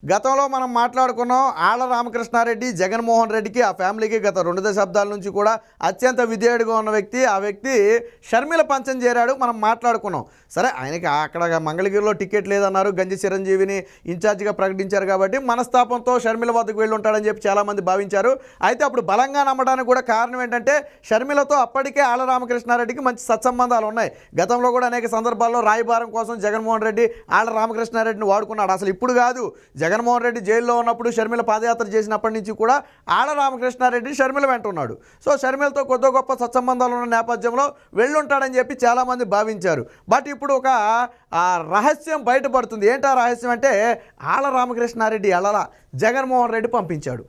గతంలో మనం మాట్లాడుకున్నాం ఆళ్ల రామకృష్ణారెడ్డి జగన్మోహన్ రెడ్డికి ఆ ఫ్యామిలీకి గత 2 దశాబ్దాల నుంచి కూడా అత్యంత విధేయుడిగా ఉన్న వ్యక్తి. ఆ వ్యక్తి షర్మిల పంచం చేరాడు. మనం మాట్లాడుకున్నాం. సరే, ఆయనకి అక్కడ మంగళగిరిలో టికెట్ లేదన్నారు, గంజి చిరంజీవిని ఇన్ఛార్జిగా ప్రకటించారు కాబట్టి మనస్తాపంతో షర్మిల వద్దకు వెళ్ళి ఉంటాడని చెప్పి చాలామంది భావించారు. అయితే అప్పుడు బలంగా నమ్మడానికి కూడా కారణం ఏంటంటే షర్మిలతో అప్పటికే ఆళ్ల రామకృష్ణారెడ్డికి మంచి సత్సంబంధాలు ఉన్నాయి. గతంలో కూడా అనేక సందర్భాల్లో రాయబారం కోసం జగన్మోహన్ రెడ్డి ఆళ్ల రామకృష్ణారెడ్డిని వాడుకున్నాడు. అసలు ఇప్పుడు కాదు, జగన్మోహన్ రెడ్డి జైల్లో ఉన్నప్పుడు షర్మిల పాదయాత్ర చేసినప్పటి నుంచి కూడా ఆళ్ల రామకృష్ణారెడ్డి షర్మిల వెంట ఉన్నాడు. సో షర్మిలతో కొద్ది గొప్ప సత్సంబంధాలు ఉన్న నేపథ్యంలో వెళ్ళుంటాడని చెప్పి చాలామంది భావించారు. బట్ ఇప్పుడు ఒక రహస్యం బయటపడుతుంది. ఏంటా రహస్యం అంటే ఆళ్ల రామకృష్ణారెడ్డి ఎల్లలా జగన్మోహన్ రెడ్డి పంపించాడు.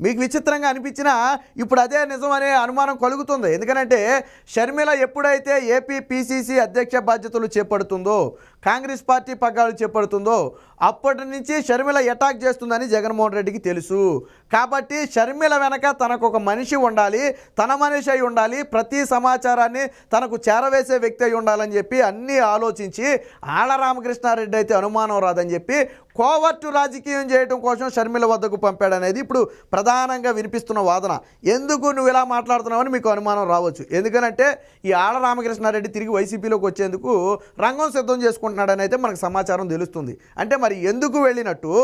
మీకు విచిత్రంగా అనిపించినా ఇప్పుడు అదే నిజం అనే అనుమానం కలుగుతుంది. ఎందుకంటే షర్మిల ఎప్పుడైతే ఏపీ పీసీసీ అధ్యక్ష బాధ్యతలు చేపడుతుందో, కాంగ్రెస్ పార్టీ పగ్గాలు చేపడుతుందో అప్పటి నుంచి షర్మిల అటాక్ చేస్తుందని జగన్మోహన్ రెడ్డికి తెలుసు. కాబట్టి షర్మిల వెనక తనకు ఒక మనిషి ఉండాలి, తన మనిషి అయి ఉండాలి, ప్రతి సమాచారాన్ని తనకు చేరవేసే వ్యక్తి అయి ఉండాలని చెప్పి అన్నీ ఆలోచించి ఆళ్ల రామకృష్ణారెడ్డి అయితే అనుమానం రాదని చెప్పి కోవర్టు రాజకీయం చేయడం కోసం షర్మిల వద్దకు పంపాడనేది ఇప్పుడు ప్రధానంగా వినిపిస్తున్న వాదన. ఎందుకు నువ్వు ఇలా మాట్లాడుతున్నావని మీకు అనుమానం రావచ్చు. ఎందుకనంటే ఈ ఆళ్ల రామకృష్ణారెడ్డి తిరిగి వైసీపీలోకి వచ్చేందుకు రంగం సిద్ధం చేసుకుంటున్నాడని అయితే మనకు సమాచారం తెలుస్తుంది. అంటే మరి ఎందుకు వెళ్ళినట్టు,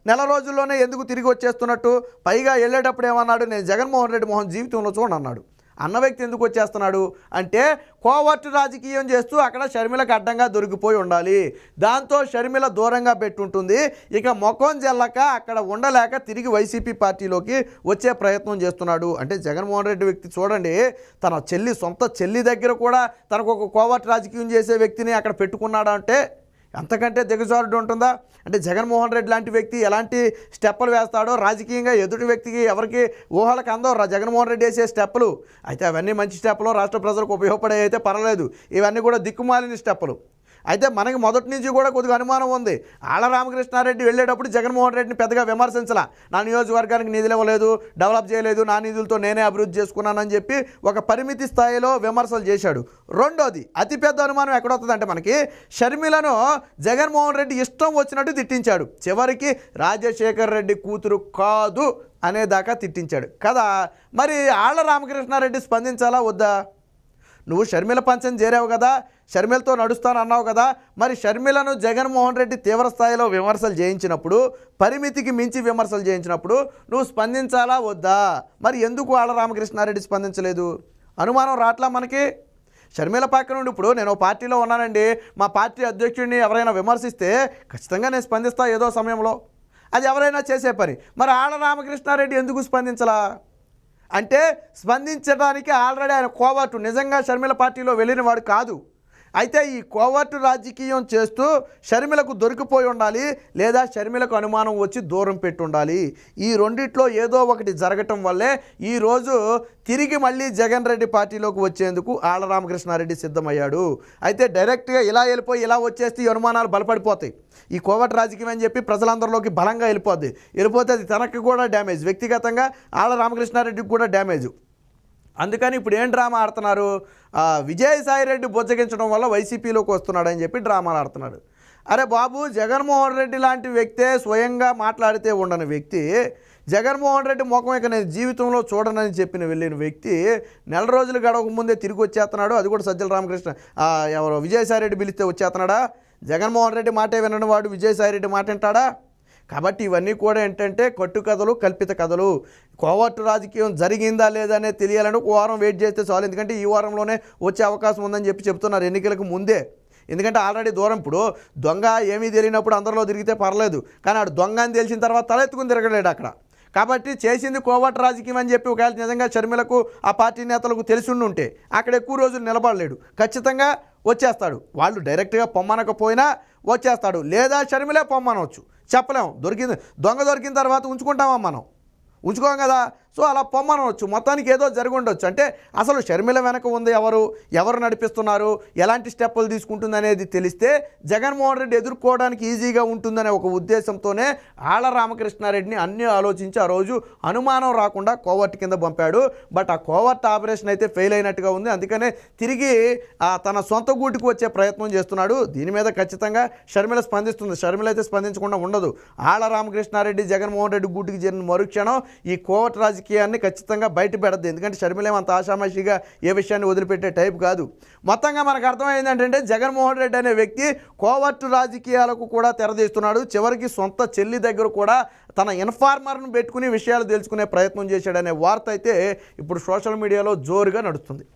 నెల రోజుల్లోనే ఎందుకు తిరిగి వచ్చేస్తున్నట్టు, పైగా వెళ్ళేటప్పుడు ఏమన్నాడు, నేను జగన్మోహన్ రెడ్డి మోహన్ జీవితంలో చూడన్నాడు అన్న వ్యక్తి ఎందుకు వచ్చేస్తున్నాడు అంటే కోవర్టు రాజకీయం చేస్తూ అక్కడ షర్మిలకు అడ్డంగా దొరికిపోయి ఉండాలి, దాంతో షర్మిల దూరంగా పెట్టుంటుంది, ఇక మొఖం జల్లక అక్కడ ఉండలేక తిరిగి వైసీపీ పార్టీలోకి వచ్చే ప్రయత్నం చేస్తున్నాడు. అంటే జగన్మోహన్ రెడ్డి వ్యక్తి చూడండి, తన సొంత చెల్లి దగ్గర కూడా తనకు ఒక కోవర్టు రాజకీయం చేసే వ్యక్తిని అక్కడ పెట్టుకున్నాడు అంటే అంతకంటే దిగజారుడు ఉంటుందా? అంటే జగన్మోహన్ రెడ్డి లాంటి వ్యక్తి ఎలాంటి స్టెప్పులు వేస్తాడో రాజకీయంగా ఎదుటి వ్యక్తికి ఎవరికి ఊహలకు అందో జగన్మోహన్ రెడ్డి వేసే స్టెప్పులు. అయితే అవన్నీ మంచి స్టెప్పులు, రాష్ట్ర ప్రజలకు ఉపయోగపడే అయితే పర్వాలేదు. ఇవన్నీ కూడా దిక్కుమాలిన స్టెప్పులు. అయితే మనకి మొదటి నుంచి కూడా కొద్దిగా అనుమానం ఉంది. ఆళ్ల రామకృష్ణారెడ్డి వెళ్ళేటప్పుడు జగన్మోహన్ రెడ్డిని పెద్దగా విమర్శించలా. నా నియోజకవర్గానికి నిధులు ఇవ్వలేదు, డెవలప్ చేయలేదు, నా నిధులతో నేనే అభివృద్ధి చేసుకున్నానని చెప్పి ఒక పరిమితి స్థాయిలో విమర్శలు చేశాడు. రెండోది అతిపెద్ద అనుమానం ఎక్కడొస్తుందంటే మనకి షర్మిలను జగన్మోహన్ రెడ్డి ఇష్టం వచ్చినట్టు తిట్టించాడు. చివరికి రాజశేఖర్ రెడ్డి కూతురు కాదు అనేదాకా తిట్టించాడు కదా. మరి ఆళ్ల రామకృష్ణారెడ్డి స్పందించాలా వద్దా? నువ్వు షర్మిల పంచం చేరావు కదా, షర్మిలతో నడుస్తాను అన్నావు కదా, మరి షర్మిలను జగన్మోహన్ రెడ్డి తీవ్ర స్థాయిలో విమర్శలు చేయించినప్పుడు, పరిమితికి మించి విమర్శలు చేయించినప్పుడు నువ్వు స్పందించాలా వద్దా? మరి ఎందుకు ఆళ్ల రామకృష్ణారెడ్డి స్పందించలేదు? అనుమానం రాట్లా మనకి? షర్మిల పక్క నుండి ఇప్పుడు నేను పార్టీలో ఉన్నానండి, మా పార్టీ అధ్యక్షుడిని ఎవరైనా విమర్శిస్తే ఖచ్చితంగా నేను స్పందిస్తా ఏదో సమయంలో, అది ఎవరైనా చేసే పని. మరి ఆళ్ల రామకృష్ణారెడ్డి ఎందుకు స్పందించలా అంటే స్పందించడానికి ఆల్రెడీ ఆయన కోవర్టు, నిజంగా షర్మిల పార్టీలో వెళ్ళిన వాడు కాదు. అయితే ఈ కోవర్టు రాజకీయం చేస్తూ షర్మిలకు దొరికిపోయి ఉండాలి, లేదా షర్మిలకు అనుమానం వచ్చి దూరం పెట్టి ఉండాలి. ఈ రెండిట్లో ఏదో ఒకటి జరగటం వల్లే ఈరోజు తిరిగి మళ్ళీ జగన్ రెడ్డి పార్టీలోకి వచ్చేందుకు ఆళ్ల రామకృష్ణారెడ్డి సిద్ధమయ్యాడు. అయితే డైరెక్ట్గా ఇలా వెళ్ళిపోయి ఇలా వచ్చేస్తే ఈ అనుమానాలు బలపడిపోతాయి. ఈ కోవర్టు రాజకీయం అని చెప్పి ప్రజలందరిలోకి బలంగా వెళ్ళిపోతే అది తనకు కూడా డ్యామేజ్, వ్యక్తిగతంగా ఆళ్ల రామకృష్ణారెడ్డికి కూడా డ్యామేజ్. అందుకని ఇప్పుడు ఏం డ్రామా ఆడుతున్నారు, విజయసాయిరెడ్డి బుజ్జగించడం వల్ల వైసీపీలోకి వస్తున్నాడని చెప్పి డ్రామాలు ఆడుతున్నాడు. అరే బాబు, జగన్మోహన్ రెడ్డి లాంటి వ్యక్తే స్వయంగా మాట్లాడితే ఉండని వ్యక్తి, జగన్మోహన్ రెడ్డి ముఖం ఇక నేను జీవితంలో చూడనని చెప్పిన వెళ్ళిన వ్యక్తి నెల రోజులు గడవక ముందే తిరిగి వచ్చేస్తున్నాడు. అది కూడా సజ్జల రామకృష్ణ ఎవరు విజయసాయిరెడ్డి పిలిస్తే వచ్చేస్తున్నాడా? జగన్మోహన్ రెడ్డి మాటే వినని వాడు విజయసాయిరెడ్డి మాట వింటాడా? కాబట్టి ఇవన్నీ కూడా ఏంటంటే కట్టుకథలు, కల్పిత కథలు. కోవర్టు రాజకీయం జరిగిందా లేదా అనేది తెలియాలని ఒక వారం వెయిట్ చేస్తే చాలు. ఎందుకంటే ఈ వారంలోనే వచ్చే అవకాశం ఉందని చెప్పి చెప్తున్నారు ఎన్నికలకు ముందే. ఎందుకంటే ఆల్రెడీ దూరం, ఇప్పుడు దొంగ ఏమీ తెలియనప్పుడు అందరిలో తిరిగితే పర్లేదు, కానీ ఆడు దొంగ అని తెలిసిన తర్వాత తలెత్తుకుని తిరగలేడు అక్కడ. కాబట్టి చేసింది కోవర్టు రాజకీయం అని చెప్పి ఒకవేళ నిజంగా షర్మిలకు ఆ పార్టీ నేతలకు తెలిసి ఉంటే అక్కడ ఎక్కువ రోజులు నిలబడలేడు, ఖచ్చితంగా వచ్చేస్తాడు. వాళ్ళు డైరెక్ట్గా పొమ్మనకపోయినా వచ్చేస్తాడు, లేదా షర్మిలే పొమ్మనవచ్చు, చెప్పలేము. దొంగ దొరికిన తర్వాత ఉంచుకుంటామా మనం? ఉంచుకోం కదా. సో అలా పొమ్మనవచ్చు, మొత్తానికి ఏదో జరిగి ఉండొచ్చు. అంటే అసలు షర్మిల వెనక ఉంది ఎవరు నడిపిస్తున్నారు, ఎలాంటి స్టెప్పులు తీసుకుంటుంది అనేది తెలిస్తే జగన్మోహన్ రెడ్డి ఎదుర్కోవడానికి ఈజీగా ఉంటుందనే ఒక ఉద్దేశంతోనే ఆళ్ల రామకృష్ణారెడ్డిని అన్నీ ఆలోచించి ఆ రోజు అనుమానం రాకుండా కోవర్ట్ కింద పంపాడు. బట్ ఆ కోవర్ట్ ఆపరేషన్ అయితే ఫెయిల్ అయినట్టుగా ఉంది. అందుకనే తిరిగి తన సొంత గూటికి వచ్చే ప్రయత్నం చేస్తున్నాడు. దీని మీద ఖచ్చితంగా షర్మిల స్పందిస్తుంది. షర్మిల అయితే స్పందించకుండా ఉండదు. ఆళ్ల రామకృష్ణారెడ్డి జగన్మోహన్ రెడ్డి గూటికి చేరిన మరుక్షణం ఈ కోవర్ట్ రాజకీయాన్ని ఖచ్చితంగా బయట పెడద్దు. ఎందుకంటే షర్మిల ఏమంత ఆషామాషిగా ఏ విషయాన్ని వదిలిపెట్టే టైప్ కాదు. మొత్తంగా మనకు అర్థమైంది ఏంటంటే జగన్మోహన్ రెడ్డి అనే వ్యక్తి కోవర్ట్ రాజకీయాలకు కూడా తెరదీస్తున్నాడు. చివరికి సొంత చెల్లి దగ్గర కూడా తన ఇన్ఫార్మర్ను పెట్టుకుని విషయాలు తెలుసుకునే ప్రయత్నం చేశాడనే వార్త అయితే ఇప్పుడు సోషల్ మీడియాలో జోరుగా నడుస్తుంది.